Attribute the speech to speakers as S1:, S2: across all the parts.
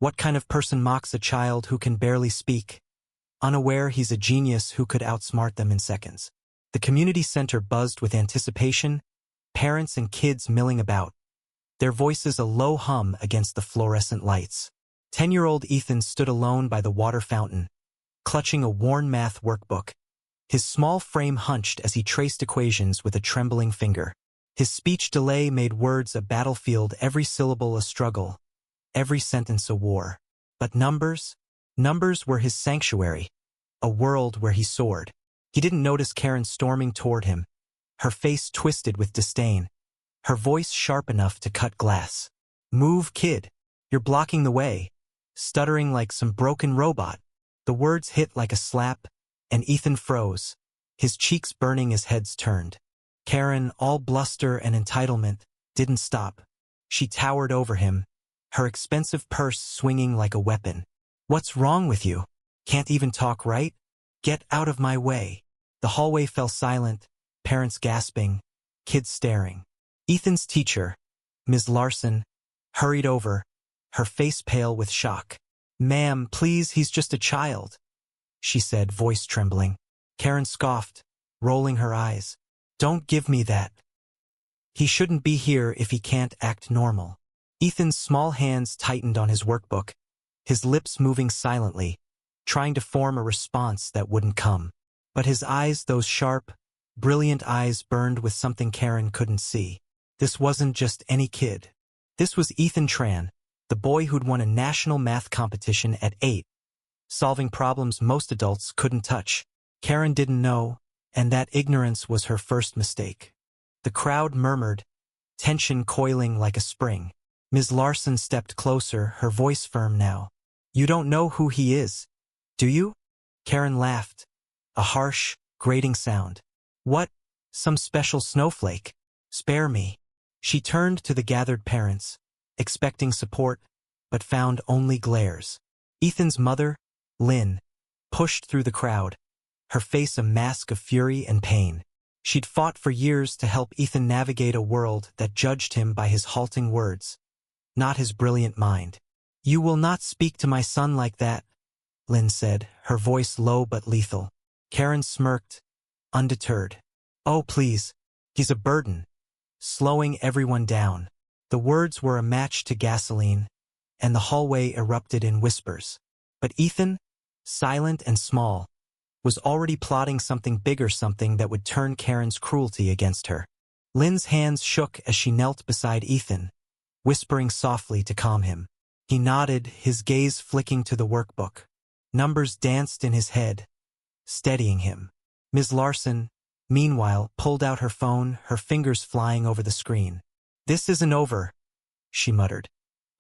S1: What kind of person mocks a child who can barely speak, unaware he's a genius who could outsmart them in seconds? The community center buzzed with anticipation, parents and kids milling about, their voices a low hum against the fluorescent lights. 10-year-old Ethan stood alone by the water fountain, clutching a worn math workbook. His small frame hunched as he traced equations with a trembling finger. His speech delay made words a battlefield, every syllable a struggle, every sentence a war. But numbers were his sanctuary, a world where he soared. He didn't notice Karen storming toward him, her face twisted with disdain, her voice sharp enough to cut glass. "Move, kid. You're blocking the way," stuttering like some broken robot. The words hit like a slap, and Ethan froze, his cheeks burning as heads turned. Karen, all bluster and entitlement, didn't stop. She towered over him, her expensive purse swinging like a weapon. "What's wrong with you? Can't even talk right? Get out of my way." The hallway fell silent, parents gasping, kids staring. Ethan's teacher, Ms. Larson, hurried over, her face pale with shock. "Ma'am, please, he's just a child," she said, voice trembling. Karen scoffed, rolling her eyes. "Don't give me that. He shouldn't be here if he can't act normal." Ethan's small hands tightened on his workbook, his lips moving silently, trying to form a response that wouldn't come. But his eyes, those sharp, brilliant eyes, burned with something Karen couldn't see. This wasn't just any kid. This was Ethan Tran, the boy who'd won a national math competition at 8, solving problems most adults couldn't touch. Karen didn't know, and that ignorance was her first mistake. The crowd murmured, tension coiling like a spring. Ms. Larson stepped closer, her voice firm now. "You don't know who he is, do you?" Karen laughed, a harsh, grating sound. "What? Some special snowflake? Spare me." She turned to the gathered parents, expecting support, but found only glares. Ethan's mother, Lynn, pushed through the crowd, her face a mask of fury and pain. She'd fought for years to help Ethan navigate a world that judged him by his halting words, not his brilliant mind. "You will not speak to my son like that," Lynn said, her voice low but lethal. Karen smirked, undeterred. "Oh, please. He's a burden," slowing everyone down. The words were a match to gasoline, and the hallway erupted in whispers. But Ethan, silent and small, was already plotting something bigger, something that would turn Karen's cruelty against her. Lynn's hands shook as she knelt beside Ethan, whispering softly to calm him. He nodded, his gaze flicking to the workbook. Numbers danced in his head, steadying him. Ms. Larson, meanwhile, pulled out her phone, her fingers flying over the screen. "This isn't over," she muttered,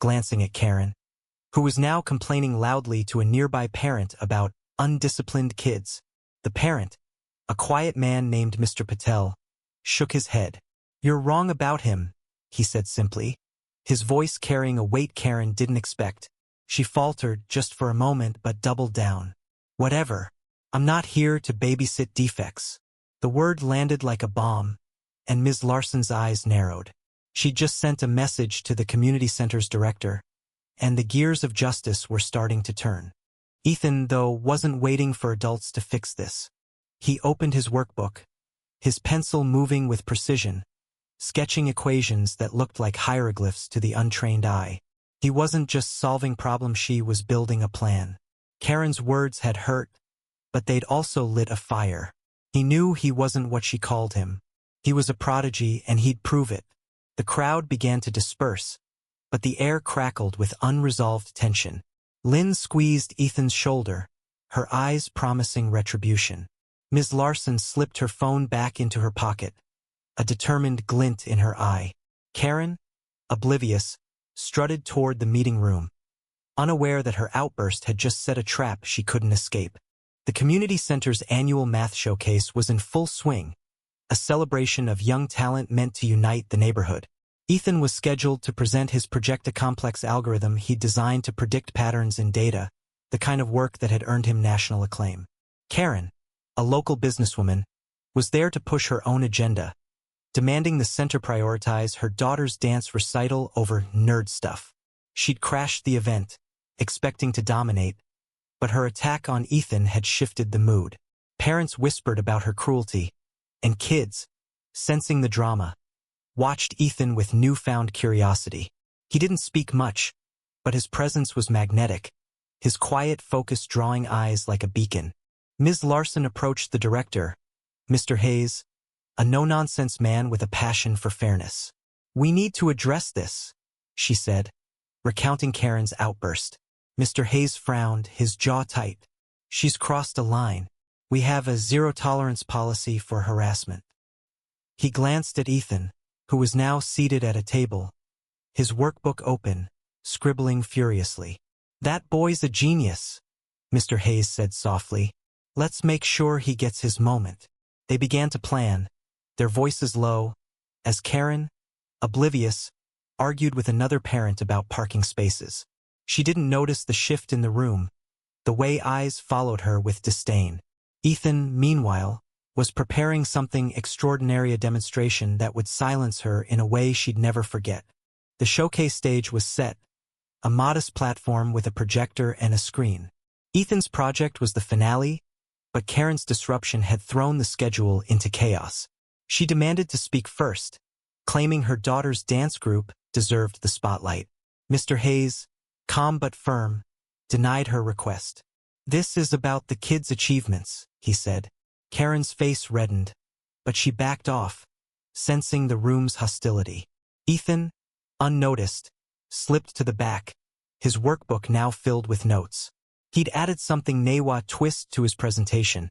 S1: glancing at Karen, who was now complaining loudly to a nearby parent about undisciplined kids. The parent, a quiet man named Mr. Patel, shook his head. "You're wrong about him," he said simply, his voice carrying a weight Karen didn't expect. She faltered just for a moment but doubled down. "Whatever. I'm not here to babysit defects." The word landed like a bomb, and Ms. Larson's eyes narrowed. She'd just sent a message to the community center's director, and the gears of justice were starting to turn. Ethan, though, wasn't waiting for adults to fix this. He opened his workbook, his pencil moving with precision, sketching equations that looked like hieroglyphs to the untrained eye. He wasn't just solving problems, she was building a plan. Karen's words had hurt, but they'd also lit a fire. He knew he wasn't what she called him. He was a prodigy, and he'd prove it. The crowd began to disperse, but the air crackled with unresolved tension. Lynn squeezed Ethan's shoulder, her eyes promising retribution. Ms. Larson slipped her phone back into her pocket, a determined glint in her eye. Karen, oblivious, strutted toward the meeting room, unaware that her outburst had just set a trap she couldn't escape. The community center's annual math showcase was in full swing, a celebration of young talent meant to unite the neighborhood. Ethan was scheduled to present his project-a-complex algorithm he'd designed to predict patterns in data, the kind of work that had earned him national acclaim. Karen, a local businesswoman, was there to push her own agenda, demanding the center prioritize her daughter's dance recital over nerd stuff. She'd crashed the event, expecting to dominate, but her attack on Ethan had shifted the mood. Parents whispered about her cruelty, and kids, sensing the drama, watched Ethan with newfound curiosity. He didn't speak much, but his presence was magnetic, his quiet focus drawing eyes like a beacon. Ms. Larson approached the director, Mr. Hayes, a no-nonsense man with a passion for fairness. "We need to address this," she said, recounting Karen's outburst. Mr. Hayes frowned, his jaw tight. "She's crossed a line. We have a zero-tolerance policy for harassment." He glanced at Ethan, who was now seated at a table, his workbook open, scribbling furiously. "That boy's a genius," Mr. Hayes said softly. "Let's make sure he gets his moment." They began to plan, their voices low, as Karen, oblivious, argued with another parent about parking spaces. She didn't notice the shift in the room, the way eyes followed her with disdain. Ethan, meanwhile, was preparing something extraordinary, a demonstration that would silence her in a way she'd never forget. The showcase stage was set, a modest platform with a projector and a screen. Ethan's project was the finale, but Karen's disruption had thrown the schedule into chaos. She demanded to speak first, claiming her daughter's dance group deserved the spotlight. Mr. Hayes, calm but firm, denied her request. "This is about the kids' achievements," he said. Karen's face reddened, but she backed off, sensing the room's hostility. Ethan, unnoticed, slipped to the back, his workbook now filled with notes. He'd added something Newa twist to his presentation,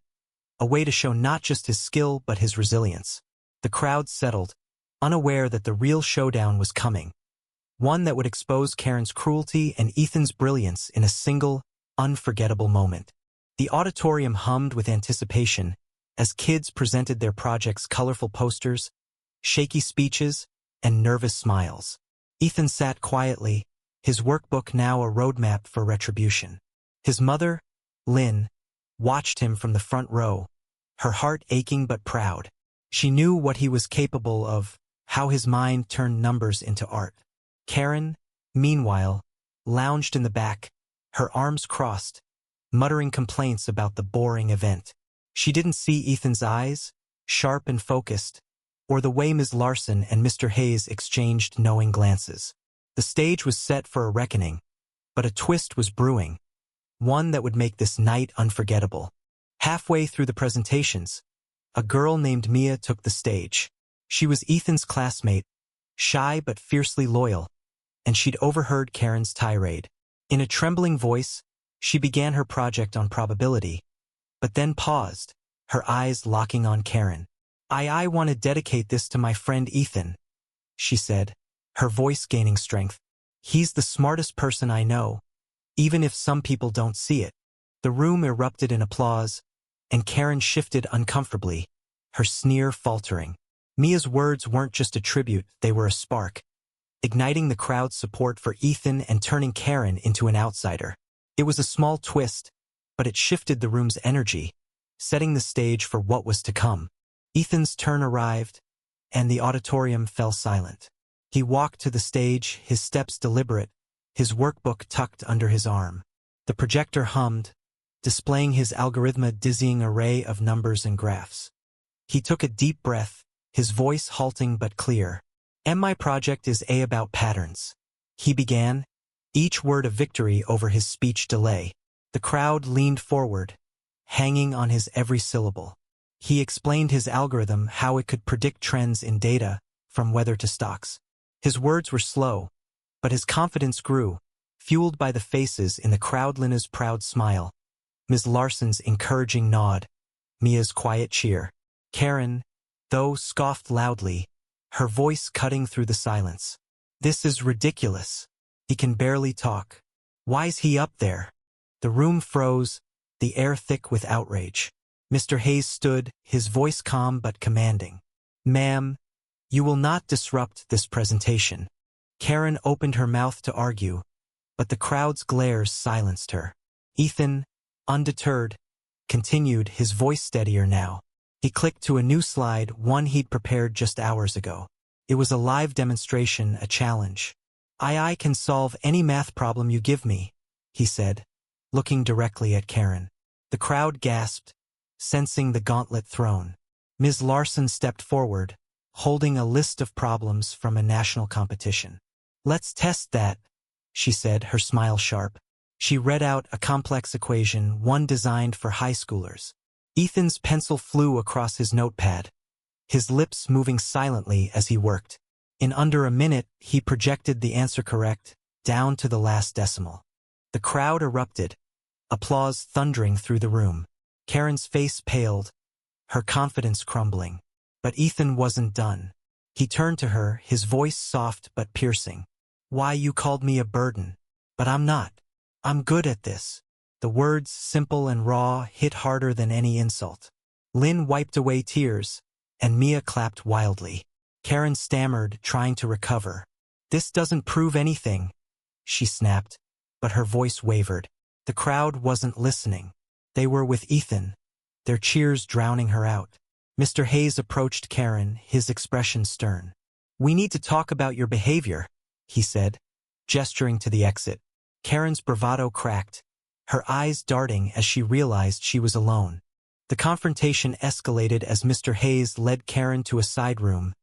S1: a way to show not just his skill but his resilience. The crowd settled, unaware that the real showdown was coming, one that would expose Karen's cruelty and Ethan's brilliance in a single, unforgettable moment. The auditorium hummed with anticipation as kids presented their projects, colorful posters, shaky speeches, and nervous smiles. Ethan sat quietly, his workbook now a roadmap for retribution. His mother, Lynn, watched him from the front row, her heart aching but proud. She knew what he was capable of, how his mind turned numbers into art. Karen, meanwhile, lounged in the back, her arms crossed, muttering complaints about the boring event. She didn't see Ethan's eyes, sharp and focused, or the way Ms. Larson and Mr. Hayes exchanged knowing glances. The stage was set for a reckoning, but a twist was brewing, one that would make this night unforgettable. Halfway through the presentations, a girl named Mia took the stage. She was Ethan's classmate, shy but fiercely loyal, and she'd overheard Karen's tirade. In a trembling voice, she began her project on probability, but then paused, her eyes locking on Karen. I want to dedicate this to my friend Ethan," she said, her voice gaining strength. "He's the smartest person I know, even if some people don't see it." The room erupted in applause, and Karen shifted uncomfortably, her sneer faltering. Mia's words weren't just a tribute, they were a spark, igniting the crowd's support for Ethan and turning Karen into an outsider. It was a small twist, but it shifted the room's energy, setting the stage for what was to come. Ethan's turn arrived, and the auditorium fell silent. He walked to the stage, his steps deliberate, his workbook tucked under his arm. The projector hummed, displaying his algorithmic dizzying array of numbers and graphs. He took a deep breath, his voice halting but clear. "My project is about patterns," he began, each word a victory over his speech delay. The crowd leaned forward, hanging on his every syllable. He explained his algorithm, how it could predict trends in data, from weather to stocks. His words were slow, but his confidence grew, fueled by the faces in the crowd. Lina's proud smile, Ms. Larson's encouraging nod, Mia's quiet cheer. Karen, though, scoffed loudly, her voice cutting through the silence. "This is ridiculous. He can barely talk. Why's he up there?" The room froze, the air thick with outrage. Mr. Hayes stood, his voice calm but commanding. "Ma'am, you will not disrupt this presentation." Karen opened her mouth to argue, but the crowd's glares silenced her. Ethan, undeterred, continued, his voice steadier now. He clicked to a new slide, one he'd prepared just hours ago. It was a live demonstration, a challenge. I can solve any math problem you give me," he said, looking directly at Karen. The crowd gasped, sensing the gauntlet thrown. Ms. Larson stepped forward, holding a list of problems from a national competition. "Let's test that," she said, her smile sharp. She read out a complex equation, one designed for high schoolers. Ethan's pencil flew across his notepad, his lips moving silently as he worked. In under a minute, he projected the answer correct, down to the last decimal. The crowd erupted, applause thundering through the room. Karen's face paled, her confidence crumbling. But Ethan wasn't done. He turned to her, his voice soft but piercing. "Why, you called me a burden. But I'm not. I'm good at this." The words, simple and raw, hit harder than any insult. Lynn wiped away tears, and Mia clapped wildly. Karen stammered, trying to recover. "This doesn't prove anything," she snapped, but her voice wavered. The crowd wasn't listening. They were with Ethan, their cheers drowning her out. Mr. Hayes approached Karen, his expression stern. "We need to talk about your behavior," he said, gesturing to the exit. Karen's bravado cracked, her eyes darting as she realized she was alone. The confrontation escalated as Mr. Hayes led Karen to a side room,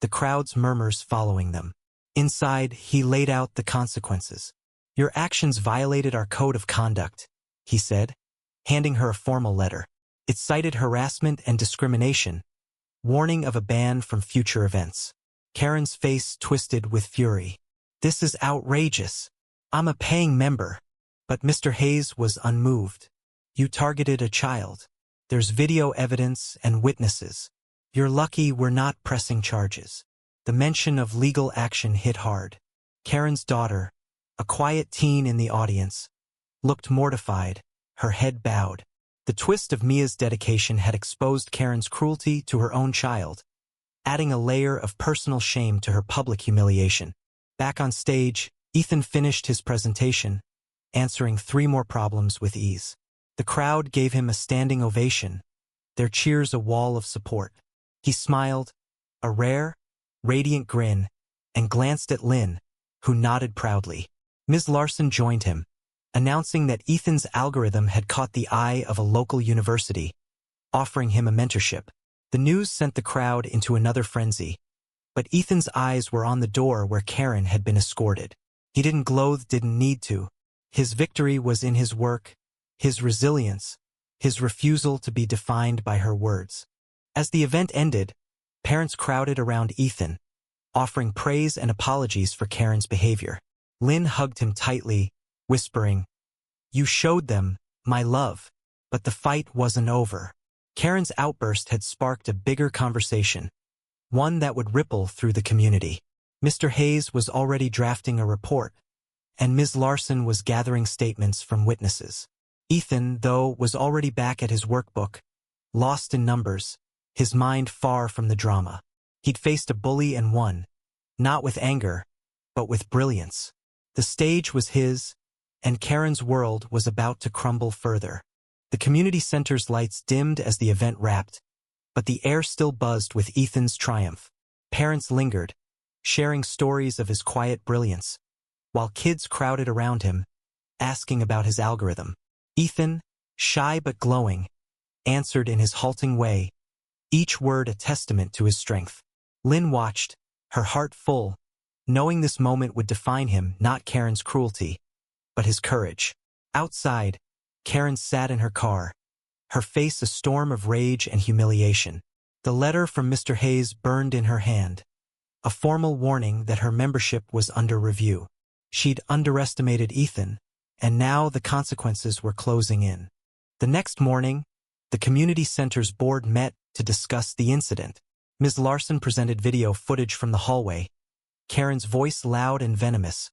S1: the crowd's murmurs following them. Inside, he laid out the consequences. "Your actions violated our code of conduct," he said, handing her a formal letter. It cited harassment and discrimination, warning of a ban from future events. Karen's face twisted with fury. "This is outrageous. I'm a paying member." But Mr. Hayes was unmoved. "You targeted a child. There's video evidence and witnesses. You're lucky we're not pressing charges." The mention of legal action hit hard. Karen's daughter, a quiet teen in the audience, looked mortified, her head bowed. The twist of Mia's dedication had exposed Karen's cruelty to her own child, adding a layer of personal shame to her public humiliation. Back on stage, Ethan finished his presentation, answering 3 more problems with ease. The crowd gave him a standing ovation, their cheers a wall of support. He smiled, a rare, radiant grin, and glanced at Lynn, who nodded proudly. Ms. Larson joined him, announcing that Ethan's algorithm had caught the eye of a local university, offering him a mentorship. The news sent the crowd into another frenzy, but Ethan's eyes were on the door where Karen had been escorted. He didn't need to. His victory was in his work, his resilience, his refusal to be defined by her words. As the event ended, parents crowded around Ethan, offering praise and apologies for Karen's behavior. Lynn hugged him tightly, whispering, "You showed them, my love." But the fight wasn't over. Karen's outburst had sparked a bigger conversation, one that would ripple through the community. Mr. Hayes was already drafting a report, and Ms. Larson was gathering statements from witnesses. Ethan, though, was already back at his workbook, lost in numbers, his mind far from the drama. He'd faced a bully and won, not with anger, but with brilliance. The stage was his, and Karen's world was about to crumble further. The community center's lights dimmed as the event wrapped, but the air still buzzed with Ethan's triumph. Parents lingered, sharing stories of his quiet brilliance, while kids crowded around him, asking about his algorithm. Ethan, shy but glowing, answered in his halting way, each word a testament to his strength. Lynn watched, her heart full, knowing this moment would define him, not Karen's cruelty, but his courage. Outside, Karen sat in her car, her face a storm of rage and humiliation. The letter from Mr. Hayes burned in her hand, a formal warning that her membership was under review. She'd underestimated Ethan, and now the consequences were closing in. The next morning, the community center's board met to discuss the incident. Ms. Larson presented video footage from the hallway, Karen's voice loud and venomous,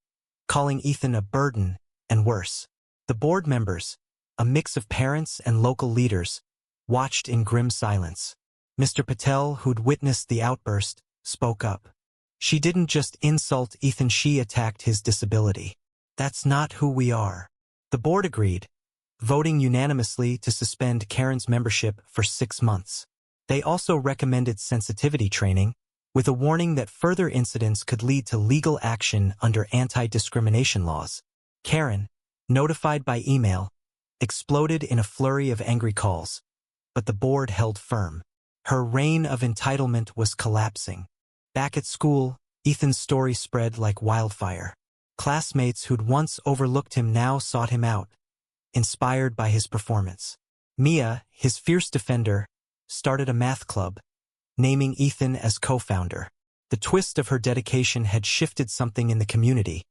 S1: calling Ethan a burden and worse. The board members, a mix of parents and local leaders, watched in grim silence. Mr. Patel, who'd witnessed the outburst, spoke up. "She didn't just insult Ethan, she attacked his disability. That's not who we are." The board agreed, voting unanimously to suspend Karen's membership for 6 months. They also recommended sensitivity training, with a warning that further incidents could lead to legal action under anti-discrimination laws. Karen, notified by email, exploded in a flurry of angry calls, but the board held firm. Her reign of entitlement was collapsing. Back at school, Ethan's story spread like wildfire. Classmates who'd once overlooked him now sought him out, inspired by his performance. Mia, his fierce defender, started a math club, naming Ethan as co-founder. The twist of her dedication had shifted something in the community,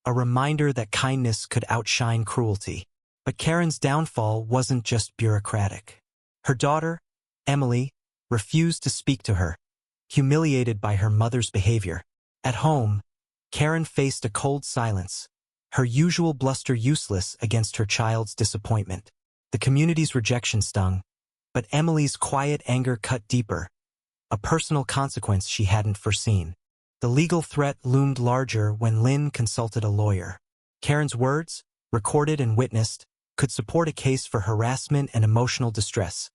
S1: a reminder that kindness could outshine cruelty. But Karen's downfall wasn't just bureaucratic. Her daughter, Emily, refused to speak to her, humiliated by her mother's behavior. At home, Karen faced a cold silence, her usual bluster useless against her child's disappointment. The community's rejection stung, but Emily's quiet anger cut deeper, a personal consequence she hadn't foreseen. The legal threat loomed larger when Lynn consulted a lawyer. Karen's words, recorded and witnessed, could support a case for harassment and emotional distress,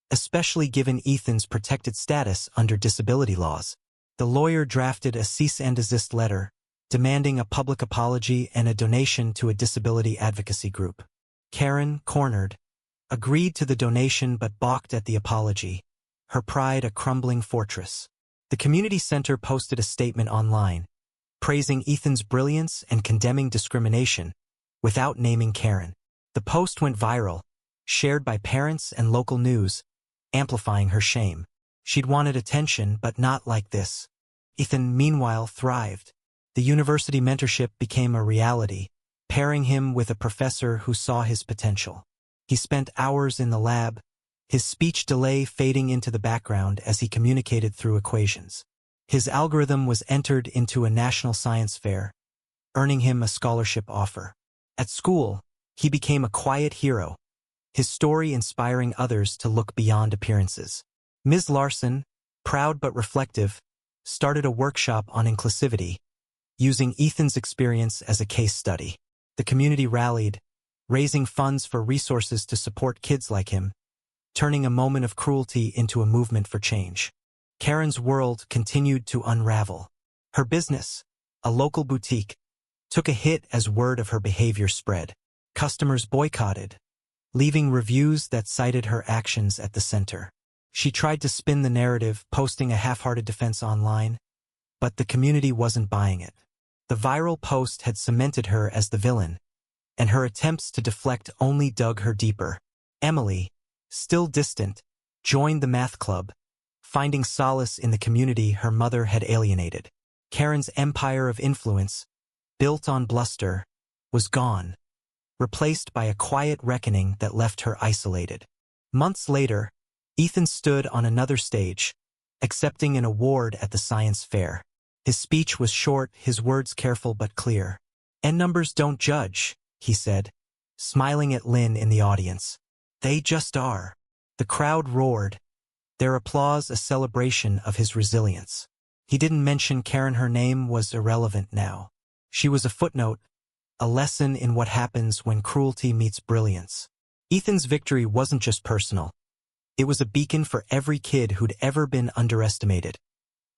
S1: especially given Ethan's protected status under disability laws. The lawyer drafted a cease and desist letter, demanding a public apology and a donation to a disability advocacy group. Karen, cornered, agreed to the donation but balked at the apology, her pride a crumbling fortress. The community center posted a statement online, praising Ethan's brilliance and condemning discrimination, without naming Karen. The post went viral, shared by parents and local news, amplifying her shame. She'd wanted attention, but not like this. Ethan, meanwhile, thrived. The university mentorship became a reality, pairing him with a professor who saw his potential. He spent hours in the lab, his speech delay fading into the background as he communicated through equations. His algorithm was entered into a national science fair, earning him a scholarship offer. At school, he became a quiet hero, his story inspiring others to look beyond appearances. Ms. Larson, proud but reflective, started a workshop on inclusivity, using Ethan's experience as a case study. The community rallied, raising funds for resources to support kids like him, turning a moment of cruelty into a movement for change. Karen's world continued to unravel. Her business, a local boutique, took a hit as word of her behavior spread. Customers boycotted, leaving reviews that cited her actions at the center. She tried to spin the narrative, posting a half-hearted defense online, but the community wasn't buying it. The viral post had cemented her as the villain, and her attempts to deflect only dug her deeper. Emily, still distant, joined the math club, finding solace in the community her mother had alienated. Karen's empire of influence, built on bluster, was gone, replaced by a quiet reckoning that left her isolated. Months later, Ethan stood on another stage, accepting an award at the science fair. His speech was short, his words careful but clear. "And numbers don't judge," he said, smiling at Lynn in the audience. "They just are." The crowd roared, their applause a celebration of his resilience. He didn't mention Karen. Her name was irrelevant now. She was a footnote, a lesson in what happens when cruelty meets brilliance. Ethan's victory wasn't just personal. It was a beacon for every kid who'd ever been underestimated,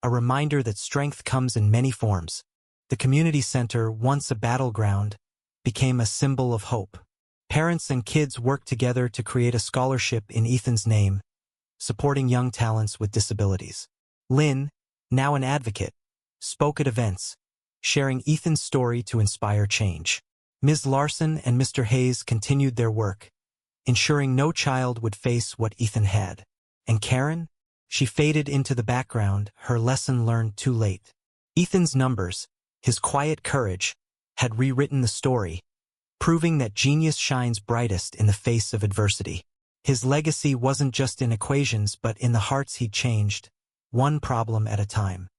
S1: a reminder that strength comes in many forms. The community center, once a battleground, became a symbol of hope. Parents and kids worked together to create a scholarship in Ethan's name, supporting young talents with disabilities. Lynn, now an advocate, spoke at events, sharing Ethan's story to inspire change. Ms. Larson and Mr. Hayes continued their work, ensuring no child would face what Ethan had. And Karen? She faded into the background, her lesson learned too late. Ethan's numbers, his quiet courage, had rewritten the story, proving that genius shines brightest in the face of adversity. His legacy wasn't just in equations but in the hearts he'd changed, one problem at a time.